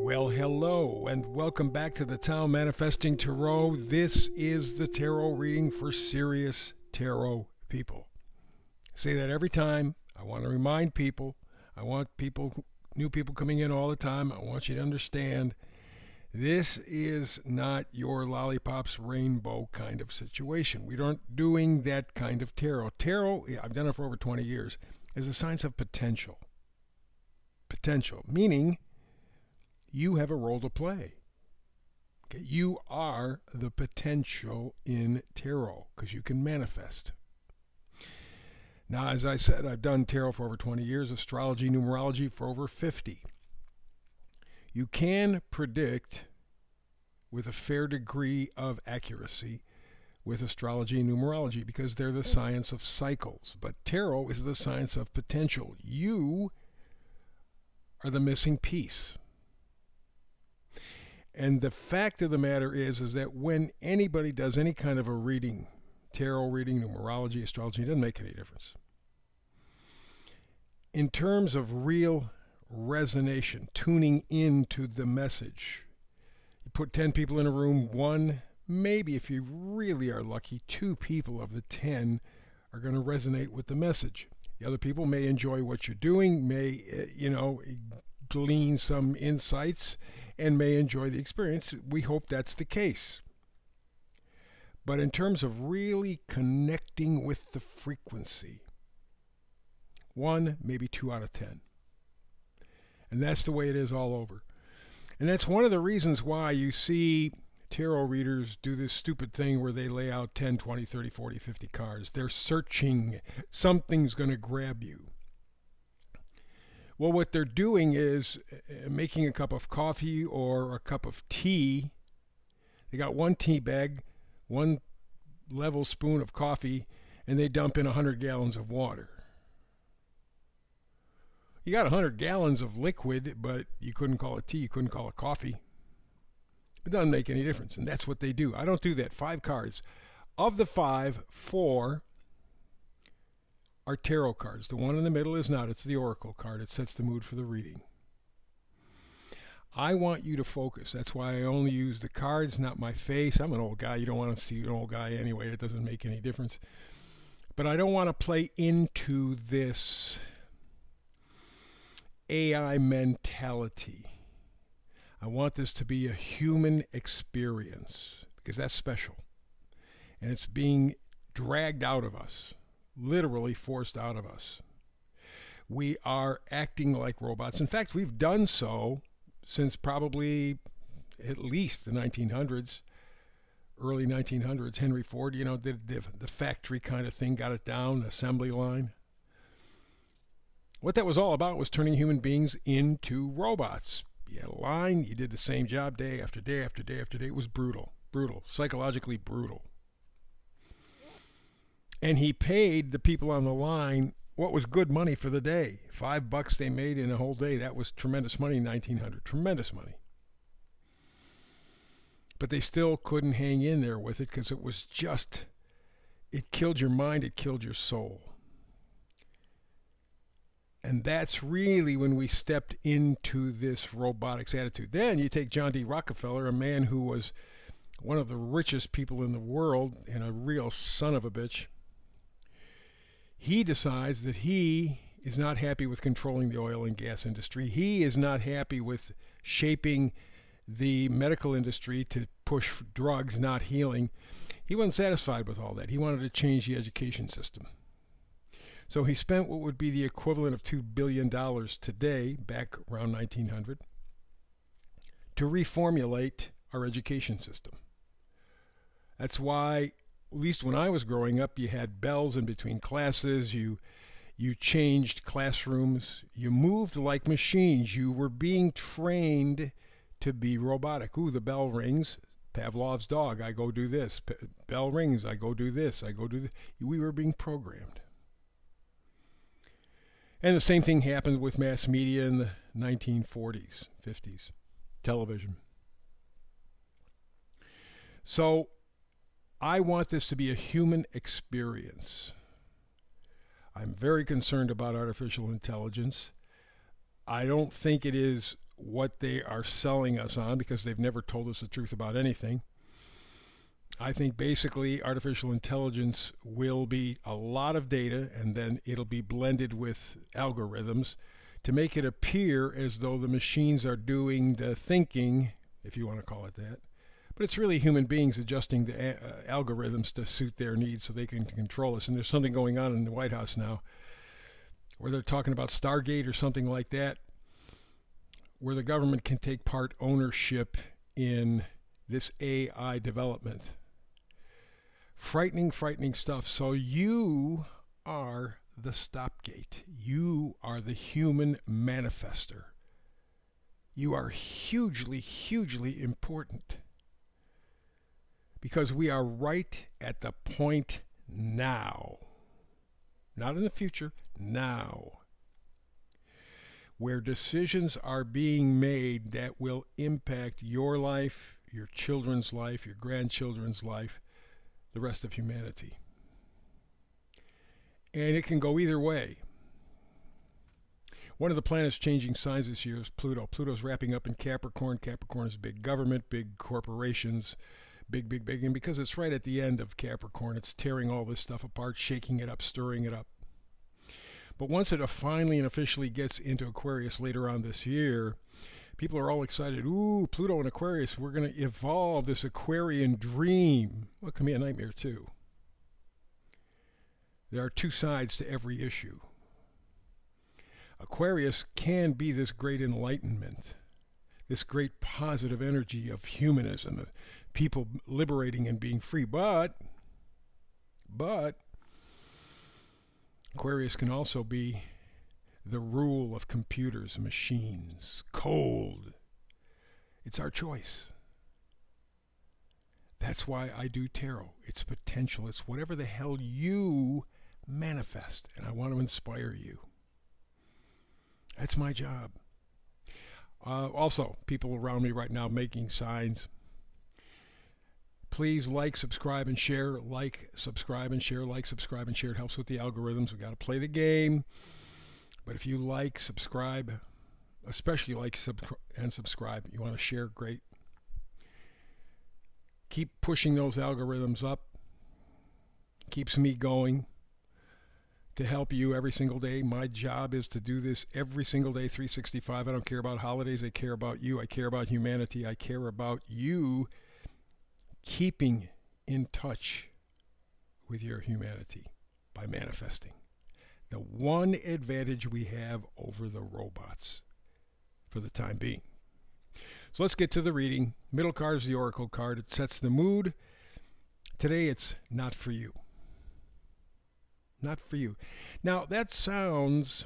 Well, hello, and welcome back to the Tao Manifesting Tarot. This is the tarot reading for serious tarot people. I say that every time. I want to remind people. I want new people coming in all the time. I want you to understand this is not your lollipops rainbow kind of situation. We aren't doing that kind of tarot. Tarot, I've done it for over 20 years, is a science of potential. Potential, meaning you have a role to play. Okay, you are the potential in tarot because you can manifest. Now, as I said, I've done tarot for over 20 years, astrology, numerology for over 50. You can predict with a fair degree of accuracy with astrology and numerology because they're the science of cycles. But tarot is the science of potential. You are the missing piece. And the fact of the matter is that when anybody does any kind of a reading, tarot reading, numerology, astrology, it doesn't make any difference. In terms of real resonation, tuning into the message, you put 10 people in a room, one, maybe if you really are lucky, 2 people of the 10 are going to resonate with the message. The other people may enjoy what you're doing, may, glean some insights, and may enjoy the experience. We hope that's the case. But in terms of really connecting with the frequency, 1, maybe 2 out of 10. And that's the way it is all over. And that's one of the reasons why you see tarot readers do this stupid thing where they lay out 10, 20, 30, 40, 50 cards. They're searching. Something's going to grab you. Well, what they're doing is making a cup of coffee or a cup of tea. They got one tea bag, 1 level spoon of coffee, and they dump in 100 gallons of water. You got 100 gallons of liquid, but you couldn't call it tea, you couldn't call it coffee. It doesn't make any difference, and that's what they do. I don't do that. 5 cards. Of the 5, 4 are tarot cards. The one in the middle is not. It's the oracle card. It sets the mood for the reading. I want you to focus. That's why I only use the cards, not my face. I'm an old guy. You don't want to see an old guy anyway. It doesn't make any difference. But I don't want to play into this AI mentality. I want this to be a human experience because that's special. And it's being dragged out of us. Literally forced out of us. We are acting like robots. In fact, we've done so since probably at least the 1900s, early 1900s. Henry Ford, did the factory kind of thing, got it down, assembly line. What that was all about was turning human beings into robots. You had a line, you did the same job day after day after day after day. It was brutal, psychologically brutal. And he paid the people on the line what was good money for the day. $5 they made in a whole day. That was tremendous money in 1900. Tremendous money. But they still couldn't hang in there with it because it was just, it killed your mind, it killed your soul. And that's really when we stepped into this robotics attitude. Then you take John D. Rockefeller, a man who was one of the richest people in the world and a real son of a bitch. He decides that he is not happy with controlling the oil and gas industry. He is not happy with shaping the medical industry to push drugs, not healing. He wasn't satisfied with all that. He wanted to change the education system. So he spent what would be the equivalent of $2 billion today, back around 1900, to reformulate our education system. That's why, at least when I was growing up, you had bells in between classes, you changed classrooms, you moved like machines, you were being trained to be robotic. Ooh, the bell rings, Pavlov's dog, I go do this. Bell rings, I go do this, I go do this. We were being programmed. And the same thing happened with mass media in the 1940s, 50s, television. So I want this to be a human experience. I'm very concerned about artificial intelligence. I don't think it is what they are selling us on because they've never told us the truth about anything. I think basically artificial intelligence will be a lot of data, and then it'll be blended with algorithms to make it appear as though the machines are doing the thinking, if you want to call it that. But it's really human beings adjusting the algorithms to suit their needs so they can control us. And there's something going on in the White House now where they're talking about Stargate or something like that, where the government can take part ownership in this AI development. Frightening, frightening stuff. So you are the stopgate. You are the human manifester. You are hugely, hugely important because we are right at the point now, not in the future, now, where decisions are being made that will impact your life, your children's life, your grandchildren's life, the rest of humanity. And it can go either way. One of the planets changing signs this year is Pluto. Pluto's wrapping up in Capricorn. Capricorn is big government, big corporations, big, big, big. And because it's right at the end of Capricorn, it's tearing all this stuff apart, shaking it up, stirring it up. But once it finally and officially gets into Aquarius later on this year, people are all excited. Ooh, Pluto and Aquarius, we're going to evolve this Aquarian dream. Well, it can be a nightmare too. There are two sides to every issue. Aquarius can be this great enlightenment, this great positive energy of humanism, of people liberating and being free. But Aquarius can also be the rule of computers, machines, cold. It's our choice. That's why I do tarot. It's potential. It's whatever the hell you manifest, and I want to inspire you. That's my job. Also, people around me right now making signs. Please like, subscribe, and share. Like, subscribe, and share. Like, subscribe, and share. It helps with the algorithms. We've got to play the game. But if you like, subscribe, especially like and subscribe, you want to share, great. Keep pushing those algorithms up. Keeps me going to help you every single day. My job is to do this every single day, 365. I don't care about holidays. I care about you. I care about humanity. I care about you keeping in touch with your humanity by manifesting. The one advantage we have over the robots for the time being. So let's get to the reading. Middle card is the Oracle card. It sets the mood. Today it's not for you. Not for you. Now that sounds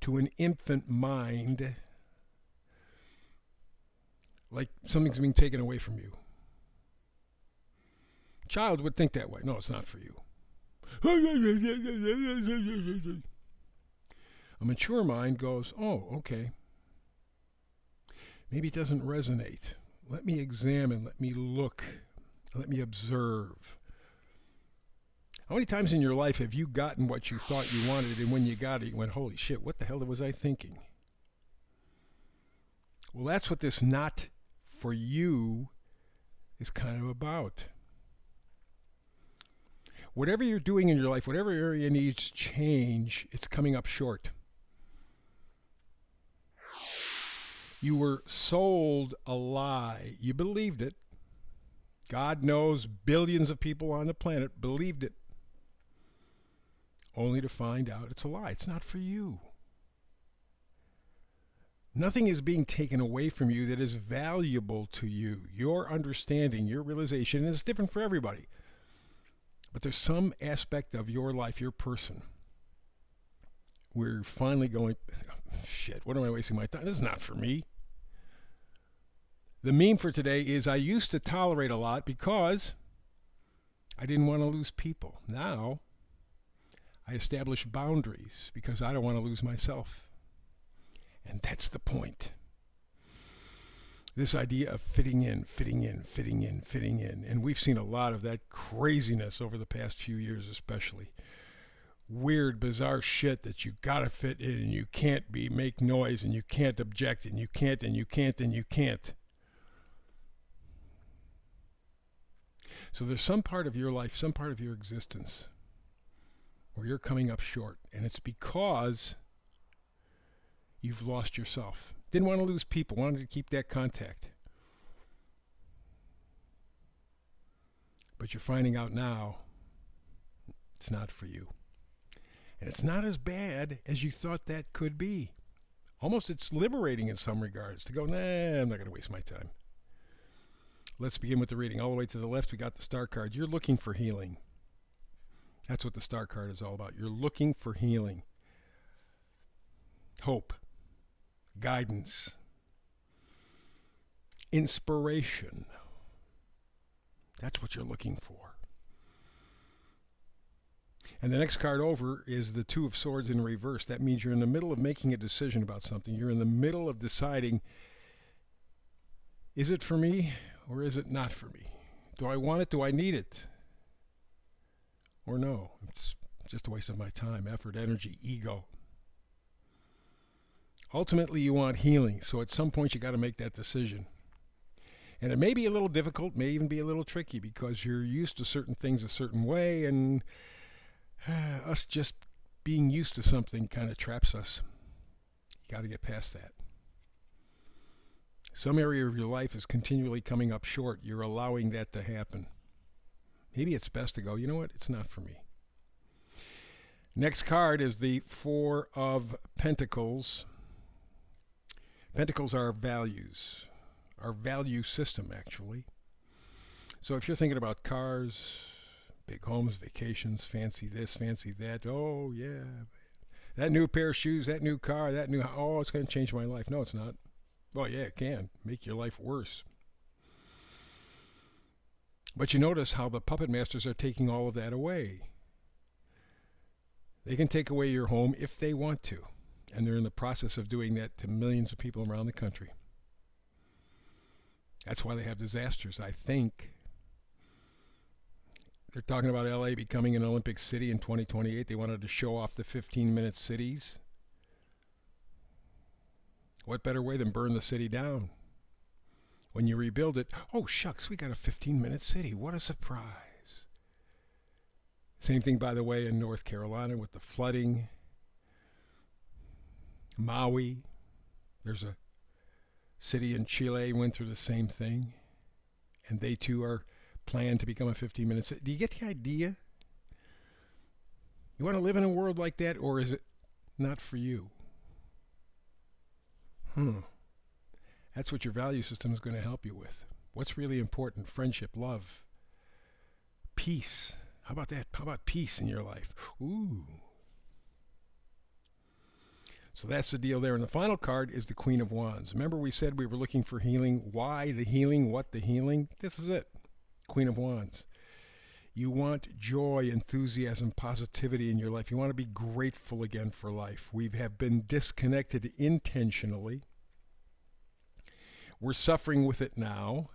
to an infant mind like something's being taken away from you. Child would think that way. No, it's not for you. A mature mind goes, oh, okay. Maybe it doesn't resonate. Let me examine, let me look, let me observe. How many times in your life have you gotten what you thought you wanted, and when you got it, you went, holy shit, what the hell was I thinking? Well, that's what this not for you is kind of about. Whatever you're doing in your life, whatever area needs change, it's coming up short. You were sold a lie. You believed it. God knows billions of people on the planet believed it. Only to find out it's a lie. It's not for you. Nothing is being taken away from you that is valuable to you. Your understanding, your realization is different for everybody. But there's some aspect of your life, your person, where you're finally going, shit, what am I wasting my time? This is not for me. The meme for today is I used to tolerate a lot because I didn't want to lose people. Now, I establish boundaries because I don't want to lose myself. And that's the point. This idea of fitting in. And we've seen a lot of that craziness over the past few years especially, weird, bizarre shit that you gotta fit in and you can't make noise and you can't object and you can't and you can't and you can't. So there's some part of your life, some part of your existence where you're coming up short, and it's because you've lost yourself. Didn't want to lose people, wanted to keep that contact. But you're finding out now it's not for you. And it's not as bad as you thought that could be. Almost it's liberating in some regards to go, nah, I'm not going to waste my time. Let's begin with the reading. All the way to the left, we got the star card. You're looking for healing. That's what the star card is all about. You're looking for healing. Hope. Guidance. Inspiration. That's what you're looking for. And the next card over is the Two of Swords in reverse. That means you're in the middle of making a decision about something. You're in the middle of deciding, is it for me or is it not for me? Do I want it? Do I need it? Or no, it's just a waste of my time, effort, energy, ego. Ultimately, you want healing. So at some point, you got to make that decision. And it may be a little difficult, may even be a little tricky because you're used to certain things a certain way, and us just being used to something kind of traps us. You got to get past that. Some area of your life is continually coming up short. You're allowing that to happen. Maybe it's best to go, you know what? It's not for me. Next card is the Four of Pentacles. Pentacles are values. Our value system, actually. So if you're thinking about cars, big homes, vacations, fancy this, fancy that, oh yeah, that new pair of shoes, that new car, that new, oh, it's going to change my life. No, it's not. Well, yeah, it can make your life worse. But you notice how the puppet masters are taking all of that away. They can take away your home if they want to. And they're in the process of doing that to millions of people around the country. That's why they have disasters, I think. They're talking about LA becoming an Olympic city in 2028. They wanted to show off the 15-minute cities. What better way than burn the city down? When you rebuild it, oh shucks, we got a 15-minute city. What a surprise. Same thing, by the way, in North Carolina with the flooding. Maui. There's a city in Chile went through the same thing. And they too are planned to become a 15-minute city. Do you get the idea? You want to live in a world like that, or is it not for you? That's what your value system is going to help you with. What's really important? Friendship, love, peace. How about that? How about peace in your life? Ooh. So that's the deal there. And the final card is the Queen of Wands. Remember we said we were looking for healing. Why the healing? What the healing? This is it. Queen of Wands. You want joy, enthusiasm, positivity in your life. You want to be grateful again for life. We have been disconnected intentionally. We're suffering with it now.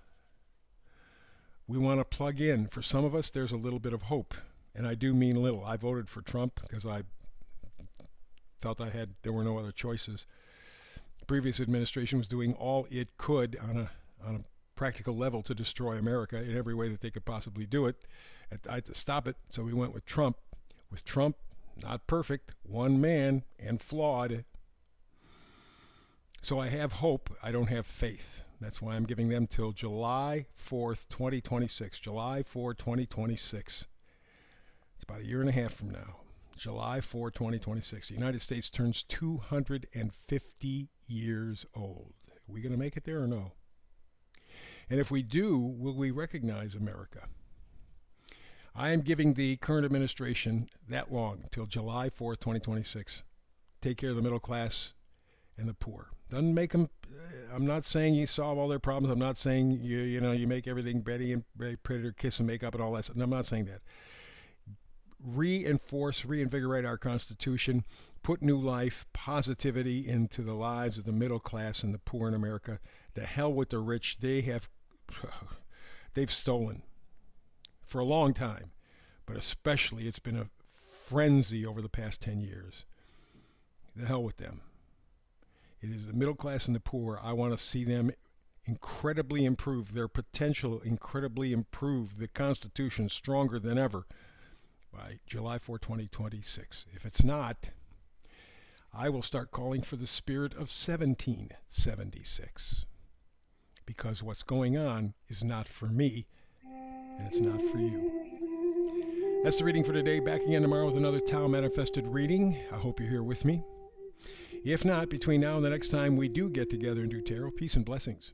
We want to plug in. For some of us, there's a little bit of hope. And I do mean little. I voted for Trump because I felt there were no other choices. The previous administration was doing all it could on a practical level to destroy America in every way that they could possibly do it. I had to stop it, so we went with Trump. With Trump, not perfect, one man, and flawed. So I have hope. I don't have faith. That's why I'm giving them till July 4th, 2026. July 4, 2026. It's about a year and a half from now. July 4, 2026. The United States turns 250 years old. Are we going to make it there or no? And if we do, will we recognize America? I am giving the current administration that long, till July 4th, 2026. Take care of the middle class and the poor. Doesn't make them, I'm not saying you solve all their problems. I'm not saying you make everything Betty and Predator kiss and make up and all that stuff. No, I'm not saying that. Reinvigorate our Constitution, put new life, positivity into the lives of the middle class and the poor in America. The hell with the rich. They've stolen for a long time, but especially it's been a frenzy over the past 10 years. The hell with them. It is the middle class and the poor. I want to see them incredibly improve their potential, incredibly improve the Constitution stronger than ever by July 4, 2026. If it's not, I will start calling for the spirit of 1776. Because what's going on is not for me, and it's not for you. That's the reading for today. Back again tomorrow with another Tao Manifested reading. I hope you're here with me. If not, between now and the next time we do get together and do tarot, peace and blessings.